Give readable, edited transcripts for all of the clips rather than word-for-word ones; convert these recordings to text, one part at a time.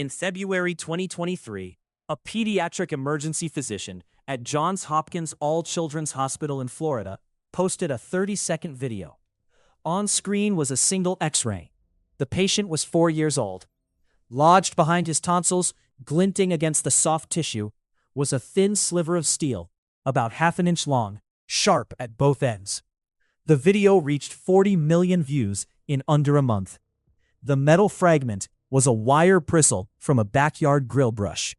In February 2023, a pediatric emergency physician at Johns Hopkins All Children's Hospital in Florida posted a 30-second video. On screen was a single X-ray. The patient was 4 years old. Lodged behind his tonsils, glinting against the soft tissue, was a thin sliver of steel, about half an inch long, sharp at both ends. The video reached 40 million views in under a month. The metal fragment was a wire bristle from a backyard grill brush.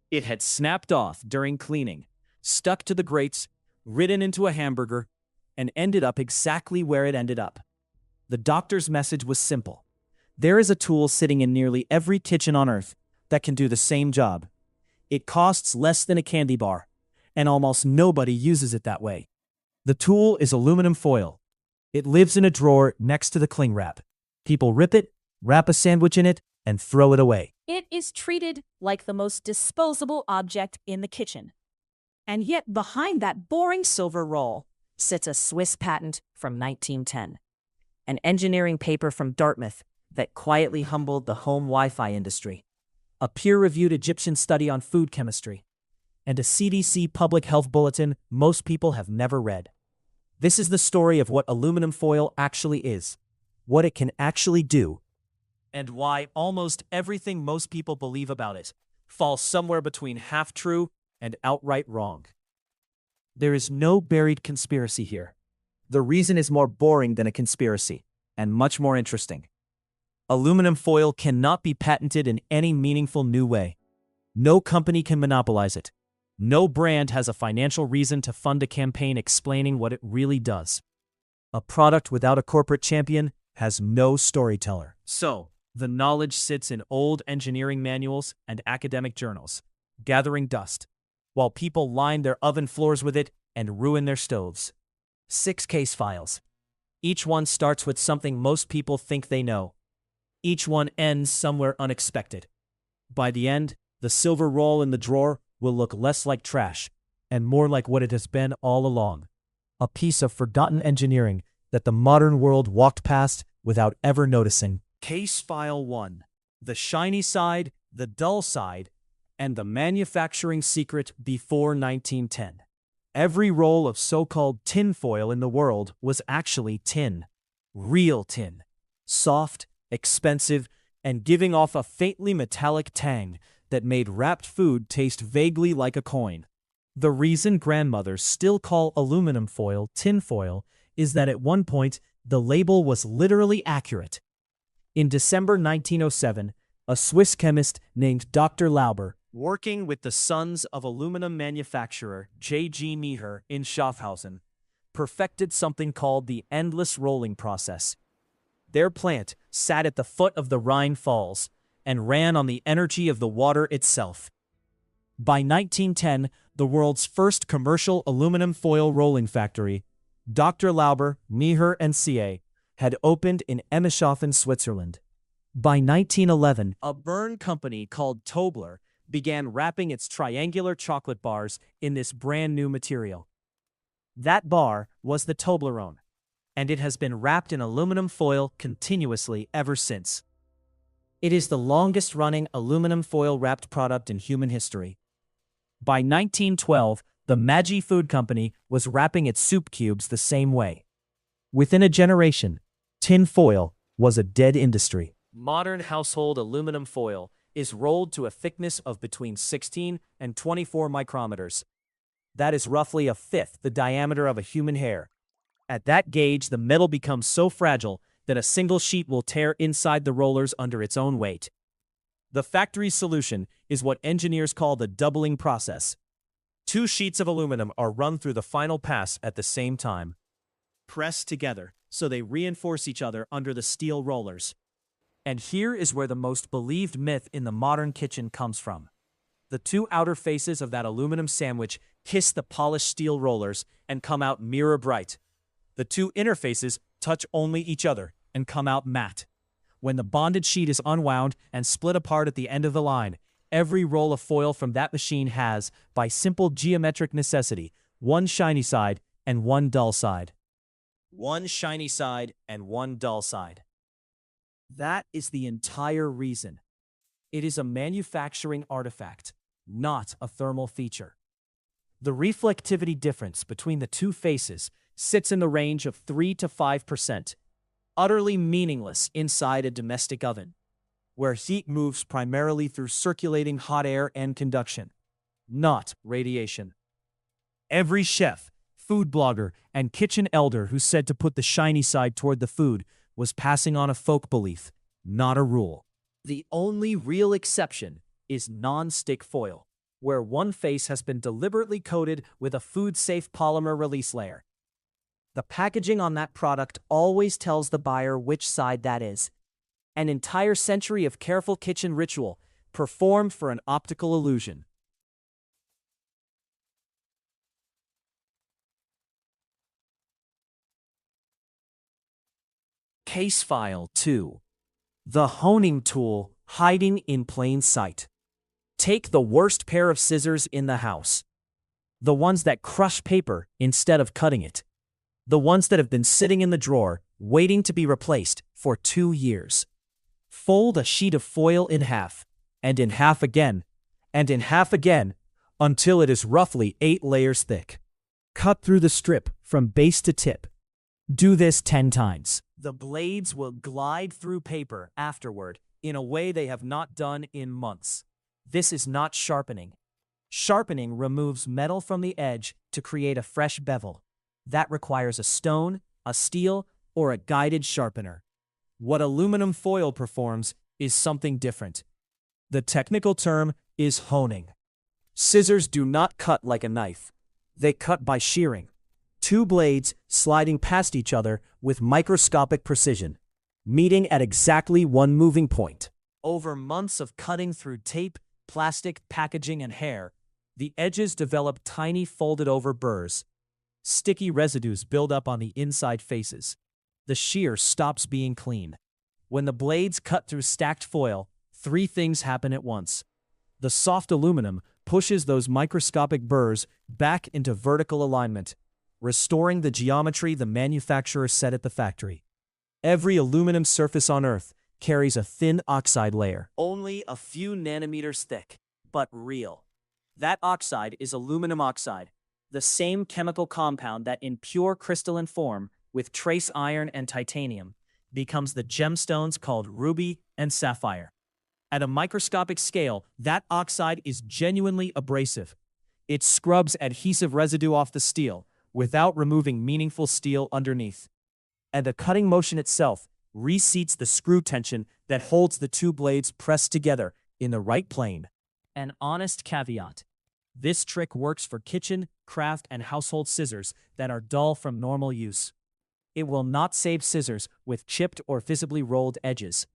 It had snapped off during cleaning, stuck to the grates, ridden into a hamburger, and ended up exactly where it ended up. The doctor's message was simple. There is a tool sitting in nearly every kitchen on Earth that can do the same job. It costs less than a candy bar, and almost nobody uses it that way. The tool is aluminum foil. It lives in a drawer next to the cling wrap. People rip it, wrap a sandwich in it, and throw it away. It is treated like the most disposable object in the kitchen. And yet behind that boring silver roll sits a Swiss patent from 1910, an engineering paper from Dartmouth that quietly humbled the home Wi-Fi industry, a peer-reviewed Egyptian study on food chemistry, and a CDC public health bulletin most people have never read. This is the story of what aluminum foil actually is, what it can actually do, and why almost everything most people believe about it falls somewhere between half-true and outright wrong. There is no buried conspiracy here. The reason is more boring than a conspiracy, and much more interesting. Aluminum foil cannot be patented in any meaningful new way. No company can monopolize it. No brand has a financial reason to fund a campaign explaining what it really does. A product without a corporate champion has no storyteller. So, the knowledge sits in old engineering manuals and academic journals, gathering dust, while people line their oven floors with it and ruin their stoves. 6 case files. Each one starts with something most people think they know. Each one ends somewhere unexpected. By the end, the silver roll in the drawer will look less like trash and more like what it has been all along. A piece of forgotten engineering that the modern world walked past without ever noticing. Case File 1. The shiny side, the dull side, and the manufacturing secret before 1910. Every roll of so-called tin foil in the world was actually tin. Real tin. Soft, expensive, and giving off a faintly metallic tang that made wrapped food taste vaguely like a coin. The reason grandmothers still call aluminum foil tin foil is that at one point the label was literally accurate. In December 1907, a Swiss chemist named Dr. Lauber, working with the sons of aluminum manufacturer J.G. Meher in Schaffhausen, perfected something called the endless rolling process. Their plant sat at the foot of the Rhine Falls and ran on the energy of the water itself. By 1910, the world's first commercial aluminum foil rolling factory, Dr. Lauber, Meher, and C.A., had opened in Emschaffen, Switzerland. By 1911, a Bern company called Tobler began wrapping its triangular chocolate bars in this brand new material. That bar was the Toblerone, and it has been wrapped in aluminum foil continuously ever since. It is the longest-running aluminum foil-wrapped product in human history. By 1912, the Maggi Food Company was wrapping its soup cubes the same way. Within a generation, tin foil was a dead industry. Modern household aluminum foil is rolled to a thickness of between 16 and 24 micrometers. That is roughly a fifth the diameter of a human hair. At that gauge, the metal becomes so fragile that a single sheet will tear inside the rollers under its own weight. The factory solution is what engineers call the doubling process. 2 sheets of aluminum are run through the final pass at the same time, pressed together so they reinforce each other under the steel rollers. And here is where the most believed myth in the modern kitchen comes from. The 2 outer faces of that aluminum sandwich kiss the polished steel rollers and come out mirror bright. The 2 inner faces touch only each other and come out matte. When the bonded sheet is unwound and split apart at the end of the line, every roll of foil from that machine has, by simple geometric necessity, 1 shiny side and 1 dull side. 1 shiny side and 1 dull side. That is the entire reason. It is a manufacturing artifact, not a thermal feature. The reflectivity difference between the two faces sits in the range of 3 to 5%, utterly meaningless inside a domestic oven, where heat moves primarily through circulating hot air and conduction, not radiation. Every chef, food blogger, and kitchen elder who said to put the shiny side toward the food was passing on a folk belief, not a rule. The only real exception is non-stick foil, where one face has been deliberately coated with a food-safe polymer release layer. The packaging on that product always tells the buyer which side that is. An entire century of careful kitchen ritual performed for an optical illusion. Case File 2. The honing tool hiding in plain sight. Take the worst pair of scissors in the house. The ones that crush paper instead of cutting it. The ones that have been sitting in the drawer, waiting to be replaced for 2 years. Fold a sheet of foil in half, and in half again, and in half again, until it is roughly 8 layers thick. Cut through the strip from base to tip. Do this 10 times. The blades will glide through paper afterward in a way they have not done in months. This is not sharpening. Sharpening removes metal from the edge to create a fresh bevel. That requires a stone, a steel, or a guided sharpener. What aluminum foil performs is something different. The technical term is honing. Scissors do not cut like a knife. They cut by shearing. 2 blades sliding past each other with microscopic precision, meeting at exactly one moving point. Over months of cutting through tape, plastic, packaging, and hair, the edges develop tiny folded-over burrs. Sticky residues build up on the inside faces. The shear stops being clean. When the blades cut through stacked foil, 3 things happen at once. The soft aluminum pushes those microscopic burrs back into vertical alignment, restoring the geometry the manufacturer set at the factory. Every aluminum surface on Earth carries a thin oxide layer, only a few nanometers thick, but real. That oxide is aluminum oxide, the same chemical compound that in pure crystalline form, with trace iron and titanium, becomes the gemstones called ruby and sapphire. At a microscopic scale, that oxide is genuinely abrasive. It scrubs adhesive residue off the steel without removing meaningful steel underneath. And the cutting motion itself reseats the screw tension that holds the 2 blades pressed together in the right plane. An honest caveat. This trick works for kitchen, craft, and household scissors that are dull from normal use. It will not save scissors with chipped or visibly rolled edges.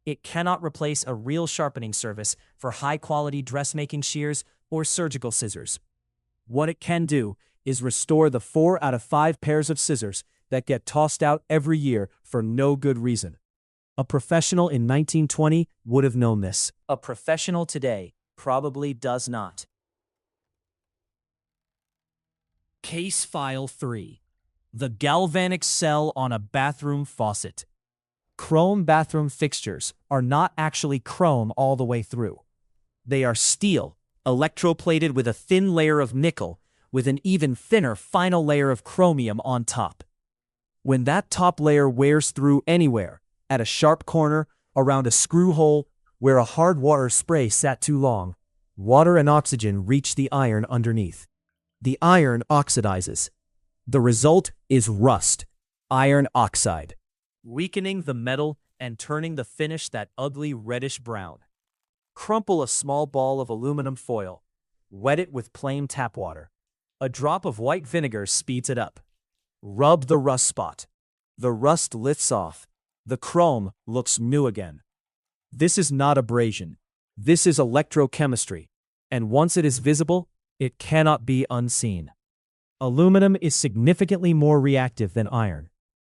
It cannot replace a real sharpening service for high-quality dressmaking shears or surgical scissors. What it can do is restore the 4 out of 5 pairs of scissors that get tossed out every year for no good reason. A professional in 1920 would have known this. A professional today probably does not. Case File 3. The galvanic cell on a bathroom faucet. Chrome bathroom fixtures are not actually chrome all the way through. They are steel, electroplated with a thin layer of nickel, with an even thinner final layer of chromium on top. When that top layer wears through anywhere, at a sharp corner, around a screw hole, where a hard water spray sat too long, water and oxygen reach the iron underneath. The iron oxidizes. The result is rust, iron oxide, weakening the metal and turning the finish that ugly reddish brown. Crumple a small ball of aluminum foil. Wet it with plain tap water. A drop of white vinegar speeds it up. Rub the rust spot. The rust lifts off. The chrome looks new again. This is not abrasion. This is electrochemistry. And once it is visible, it cannot be unseen. Aluminum is significantly more reactive than iron.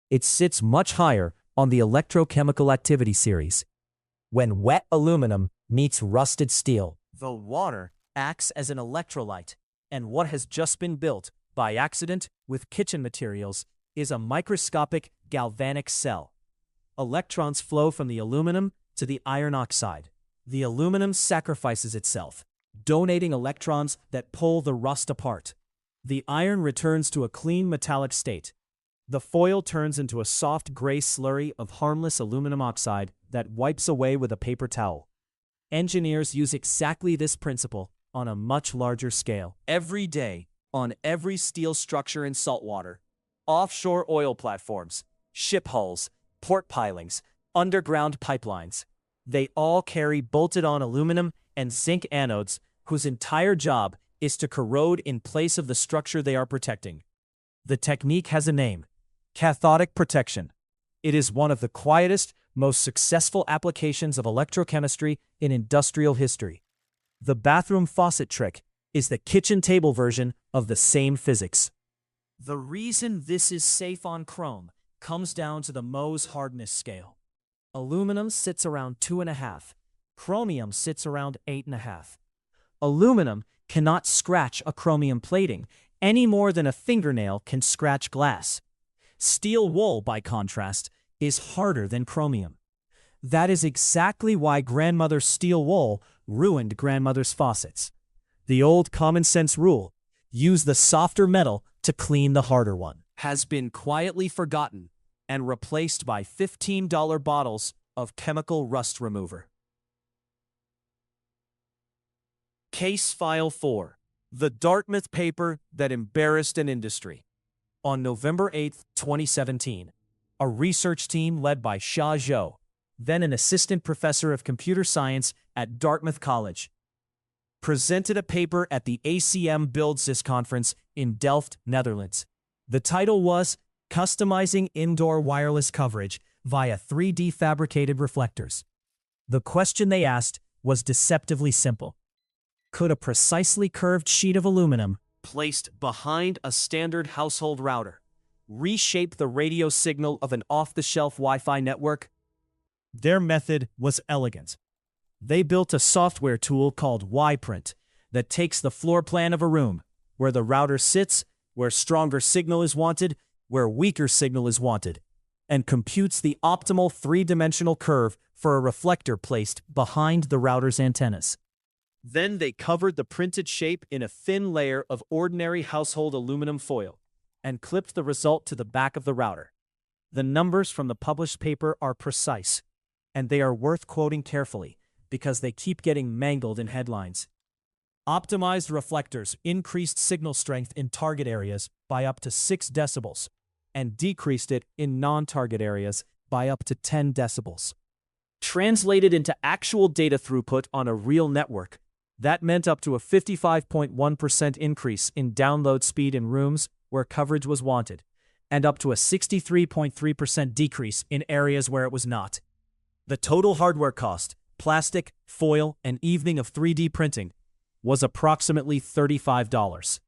It sits much higher on the electrochemical activity series. When wet aluminum meets rusted steel, the water acts as an electrolyte, and what has just been built, by accident, with kitchen materials, is a microscopic galvanic cell. Electrons flow from the aluminum to the iron oxide, The aluminum sacrifices itself, donating electrons that pull the rust apart. The iron returns to a clean metallic state. The foil turns into a soft gray slurry of harmless aluminum oxide that wipes away with a paper towel. Engineers use exactly this principle on a much larger scale. Every day, on every steel structure in saltwater, offshore oil platforms, ship hulls, port pilings, underground pipelines, they all carry bolted-on aluminum and zinc anodes whose entire job is to corrode in place of the structure they are protecting. The technique has a name: cathodic protection. It is one of the quietest, most successful applications of electrochemistry in industrial history. The bathroom faucet trick is the kitchen table version of the same physics. The reason this is safe on chrome comes down to the Mohs hardness scale. Aluminum sits around 2.5. Chromium sits around 8.5. Aluminum cannot scratch a chromium plating any more than a fingernail can scratch glass. Steel wool, by contrast, is harder than chromium. That is exactly why grandmother's steel wool ruined grandmother's faucets. The old common sense rule, use the softer metal to clean the harder one, has been quietly forgotten and replaced by $15 bottles of chemical rust remover. Case File 4. The Dartmouth paper that embarrassed an industry. On November 8, 2017, a research team led by Xia Zhou, then an assistant professor of computer science at Dartmouth College, presented a paper at the ACM BuildSys conference in Delft, Netherlands. The title was Customizing Indoor Wireless Coverage via 3D Fabricated Reflectors. The question they asked was deceptively simple. Could a precisely curved sheet of aluminum placed behind a standard household router reshape the radio signal of an off-the-shelf Wi-Fi network? Their method was elegant. They built a software tool called Y-Print that takes the floor plan of a room, where the router sits, where stronger signal is wanted, where weaker signal is wanted, and computes the optimal three-dimensional curve for a reflector placed behind the router's antennas. Then they covered the printed shape in a thin layer of ordinary household aluminum foil and clipped the result to the back of the router. The numbers from the published paper are precise, and they are worth quoting carefully because they keep getting mangled in headlines. Optimized reflectors increased signal strength in target areas by up to 6 decibels and decreased it in non-target areas by up to 10 decibels. Translated into actual data throughput on a real network, that meant up to a 55.1% increase in download speed in rooms where coverage was wanted, and up to a 63.3% decrease in areas where it was not. The total hardware cost, plastic, foil, and evening of 3D printing, was approximately $35.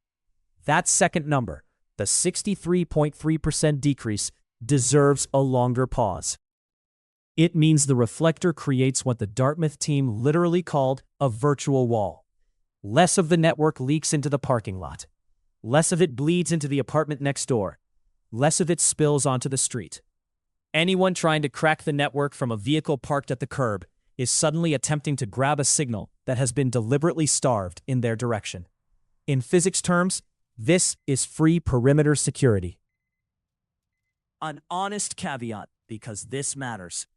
That second number, the 63.3% decrease, deserves a longer pause. It means the reflector creates what the Dartmouth team literally called a virtual wall. Less of the network leaks into the parking lot. Less of it bleeds into the apartment next door. Less of it spills onto the street. Anyone trying to crack the network from a vehicle parked at the curb is suddenly attempting to grab a signal that has been deliberately starved in their direction. In physics terms, this is free perimeter security. An honest caveat, because this matters.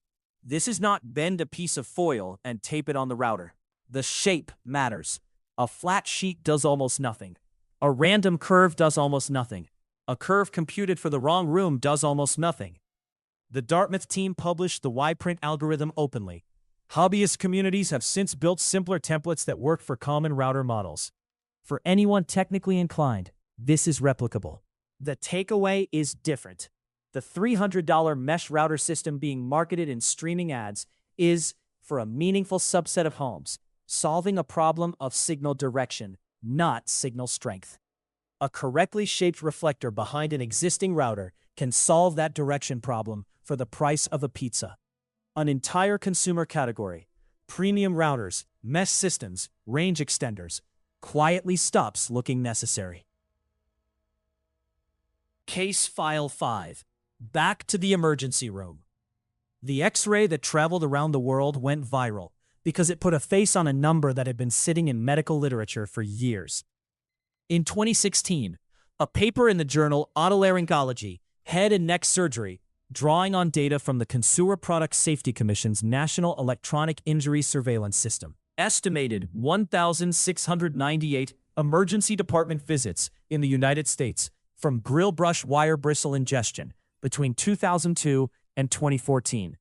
This is not bend a piece of foil and tape it on the router. The shape matters. A flat sheet does almost nothing. A random curve does almost nothing. A curve computed for the wrong room does almost nothing. The Dartmouth team published the Y-Print algorithm openly. Hobbyist communities have since built simpler templates that work for common router models. For anyone technically inclined, this is replicable. The takeaway is different. The $300 mesh router system being marketed in streaming ads is, for a meaningful subset of homes, solving a problem of signal direction, not signal strength. A correctly shaped reflector behind an existing router can solve that direction problem for the price of a pizza. An entire consumer category, premium routers, mesh systems, range extenders, quietly stops looking necessary. Case File 5. Back to the emergency room. The X-ray that traveled around the world went viral because it put a face on a number that had been sitting in medical literature for years. In 2016, a paper in the journal Otolaryngology, Head and Neck Surgery, drawing on data from the Consumer Product Safety Commission's National Electronic Injury Surveillance System, estimated 1,698 emergency department visits in the United States from grill brush wire bristle ingestion between 2002 and 2014.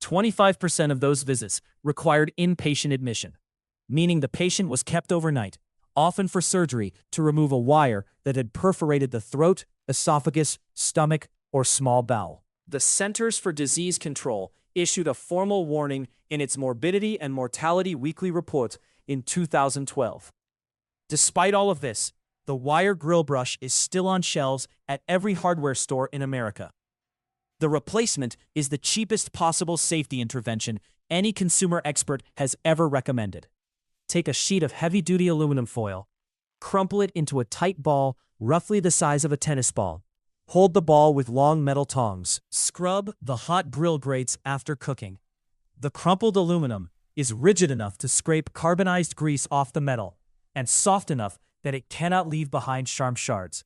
25% of those visits required inpatient admission, meaning the patient was kept overnight, often for surgery to remove a wire that had perforated the throat, esophagus, stomach, or small bowel. The Centers for Disease Control issued a formal warning in its Morbidity and Mortality Weekly Report in 2012. Despite all of this, the wire grill brush is still on shelves at every hardware store in America. The replacement is the cheapest possible safety intervention any consumer expert has ever recommended. Take a sheet of heavy-duty aluminum foil, crumple it into a tight ball roughly the size of a tennis ball. Hold the ball with long metal tongs. Scrub the hot grill grates after cooking. The crumpled aluminum is rigid enough to scrape carbonized grease off the metal and soft enough that it cannot leave behind sharp shards.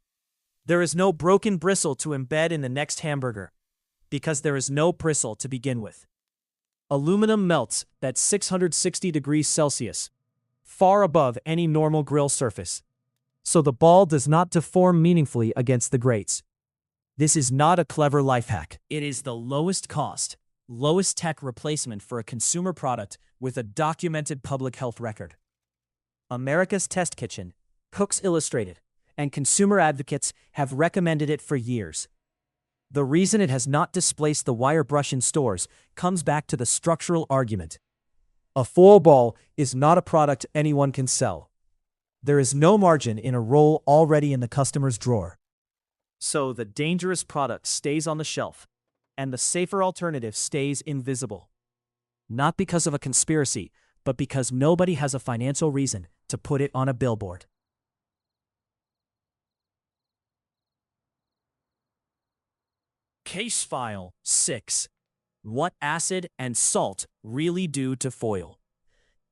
There is no broken bristle to embed in the next hamburger, because there is no bristle to begin with. Aluminum melts at 660 degrees Celsius, far above any normal grill surface, so the ball does not deform meaningfully against the grates. This is not a clever life hack. It is the lowest cost, lowest tech replacement for a consumer product with a documented public health record. America's Test Kitchen, Cooks Illustrated, and consumer advocates have recommended it for years. The reason it has not displaced the wire brush in stores comes back to the structural argument. A foil ball is not a product anyone can sell. There is no margin in a roll already in the customer's drawer. So the dangerous product stays on the shelf, and the safer alternative stays invisible. Not because of a conspiracy, but because nobody has a financial reason to put it on a billboard. Case File 6. What acid and salt really do to foil.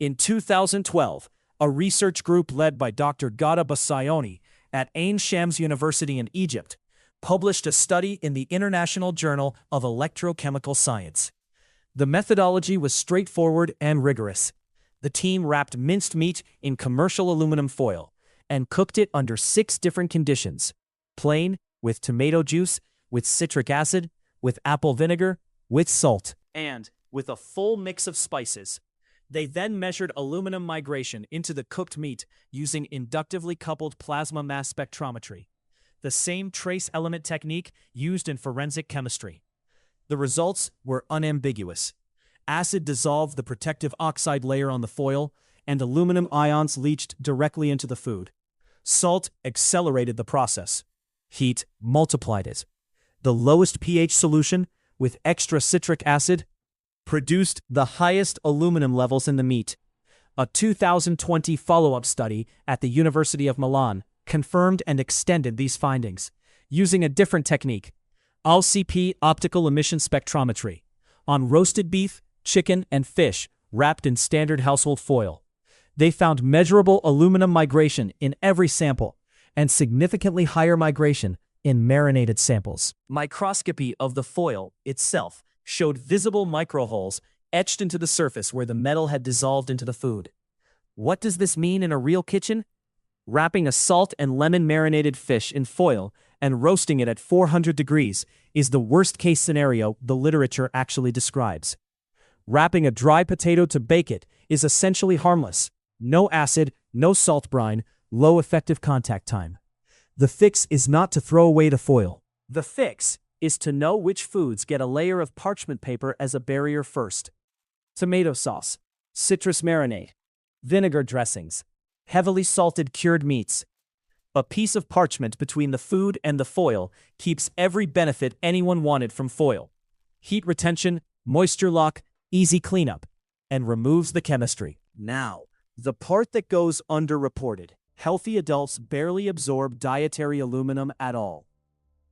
In 2012, a research group led by Dr. Ghada Bassayoni at Ain Shams University in Egypt published a study in the International Journal of Electrochemical Science. The methodology was straightforward and rigorous. The team wrapped minced meat in commercial aluminum foil and cooked it under 6 different conditions: plain, with tomato juice, with citric acid, with apple vinegar, with salt, and with a full mix of spices. They then measured aluminum migration into the cooked meat using inductively coupled plasma mass spectrometry, the same trace element technique used in forensic chemistry. The results were unambiguous. Acid dissolved the protective oxide layer on the foil, and aluminum ions leached directly into the food. Salt accelerated the process. Heat multiplied it. The lowest pH solution, with extra citric acid, produced the highest aluminum levels in the meat. A 2020 follow-up study at the University of Milan confirmed and extended these findings, using a different technique, ALCP optical emission spectrometry, on roasted beef, chicken, and fish wrapped in standard household foil. They found measurable aluminum migration in every sample, and significantly higher migration in marinated samples. Microscopy of the foil itself showed visible microholes etched into the surface where the metal had dissolved into the food. What does this mean in a real kitchen? Wrapping a salt and lemon marinated fish in foil and roasting it at 400 degrees is the worst-case scenario the literature actually describes. Wrapping a dry potato to bake it is essentially harmless. No acid, no salt brine, low effective contact time. The fix is not to throw away the foil. The fix is to know which foods get a layer of parchment paper as a barrier first. Tomato sauce, citrus marinade, vinegar dressings, heavily salted cured meats. A piece of parchment between the food and the foil keeps every benefit anyone wanted from foil: heat retention, moisture lock, easy cleanup, and removes the chemistry. Now, the part that goes underreported. Healthy adults barely absorb dietary aluminum at all.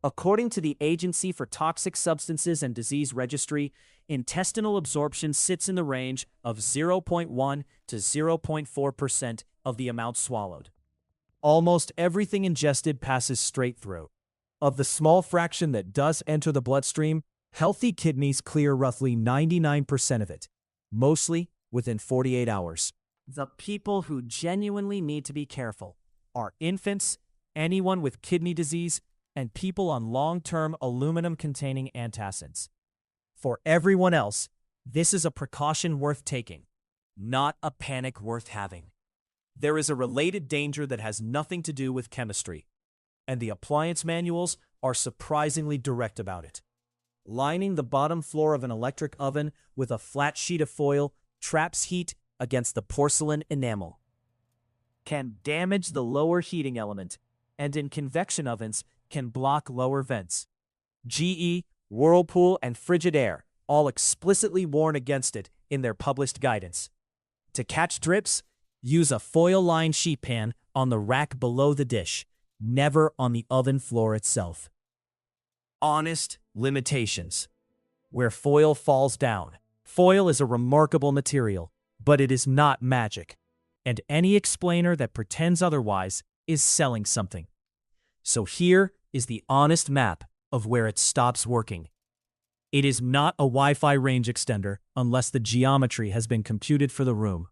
According to the Agency for Toxic Substances and Disease Registry, intestinal absorption sits in the range of 0.1 to 0.4% of the amount swallowed. Almost everything ingested passes straight through. Of the small fraction that does enter the bloodstream, healthy kidneys clear roughly 99% of it, mostly within 48 hours. The people who genuinely need to be careful are infants, anyone with kidney disease, and people on long-term aluminum-containing antacids. For everyone else, this is a precaution worth taking, not a panic worth having. There is a related danger that has nothing to do with chemistry, and the appliance manuals are surprisingly direct about it. Lining the bottom floor of an electric oven with a flat sheet of foil traps heat against the porcelain enamel, can damage the lower heating element, and in convection ovens can block lower vents. GE, Whirlpool, and Frigidaire all explicitly warn against it in their published guidance. To catch drips, use a foil-lined sheet pan on the rack below the dish, never on the oven floor itself. Honest limitations. Where foil falls down. Foil is a remarkable material, but it is not magic, and any explainer that pretends otherwise is selling something. So here is the honest map of where it stops working. It is not a Wi-Fi range extender unless the geometry has been computed for the room.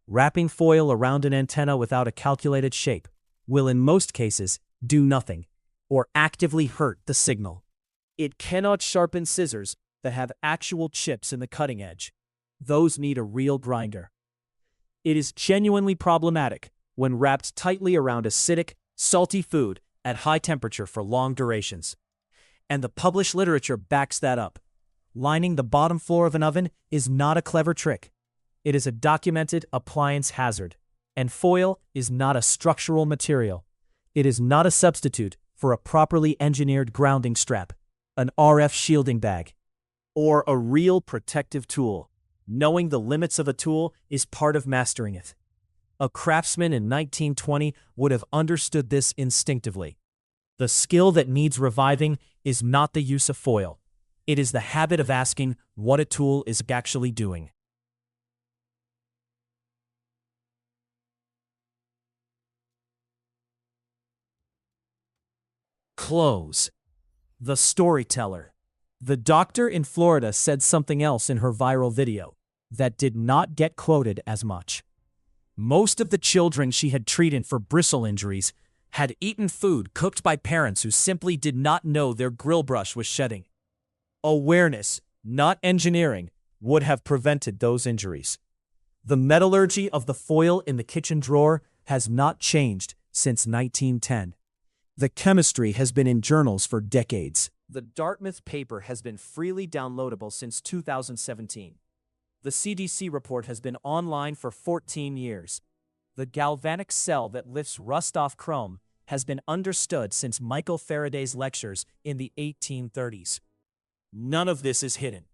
Wrapping foil around an antenna without a calculated shape will in most cases do nothing or actively hurt the signal. It cannot sharpen scissors that have actual chips in the cutting edge. Those need a real grinder. It is genuinely problematic when wrapped tightly around acidic, salty food at high temperature for long durations. And the published literature backs that up. Lining the bottom floor of an oven is not a clever trick. It is a documented appliance hazard. And foil is not a structural material. It is not a substitute for a properly engineered grounding strap, an RF shielding bag, or a real protective tool. Knowing the limits of a tool is part of mastering it. A craftsman in 1920 would have understood this instinctively. The skill that needs reviving is not the use of foil. It is the habit of asking what a tool is actually doing. Close. The storyteller. The doctor in Florida said something else in her viral video that did not get quoted as much. Most of the children she had treated for bristle injuries had eaten food cooked by parents who simply did not know their grill brush was shedding. Awareness, not engineering, would have prevented those injuries. The metallurgy of the foil in the kitchen drawer has not changed since 1910. The chemistry has been in journals for decades. The Dartmouth paper has been freely downloadable since 2017. The CDC report has been online for 14 years. The galvanic cell that lifts rust off chrome has been understood since Michael Faraday's lectures in the 1830s. None of this is hidden.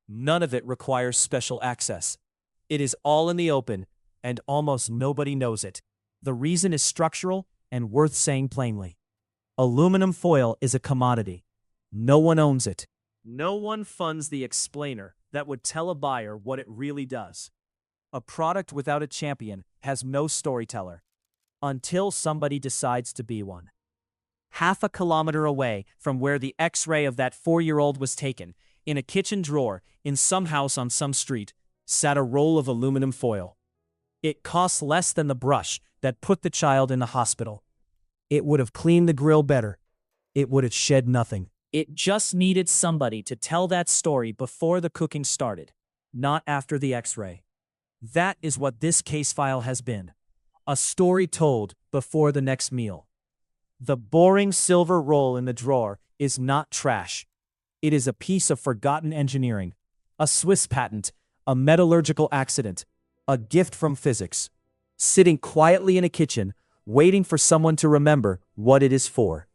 None of it requires special access. It is all in the open, and almost nobody knows it. The reason is structural and worth saying plainly. Aluminum foil is a commodity. No one owns it. No one funds the explainer that would tell a buyer what it really does. A product without a champion has no storyteller, until somebody decides to be one. Half a kilometer away from where the X-ray of that 4-year-old was taken, in a kitchen drawer in some house on some street, sat a roll of aluminum foil. It costs less than the brush that put the child in the hospital. It would have cleaned the grill better. It would have shed nothing. It just needed somebody to tell that story before the cooking started, not after the X-ray. That is what this case file has been. A story told before the next meal. The boring silver roll in the drawer is not trash. It is a piece of forgotten engineering, a Swiss patent, a metallurgical accident, a gift from physics, sitting quietly in a kitchen, waiting for someone to remember what it is for.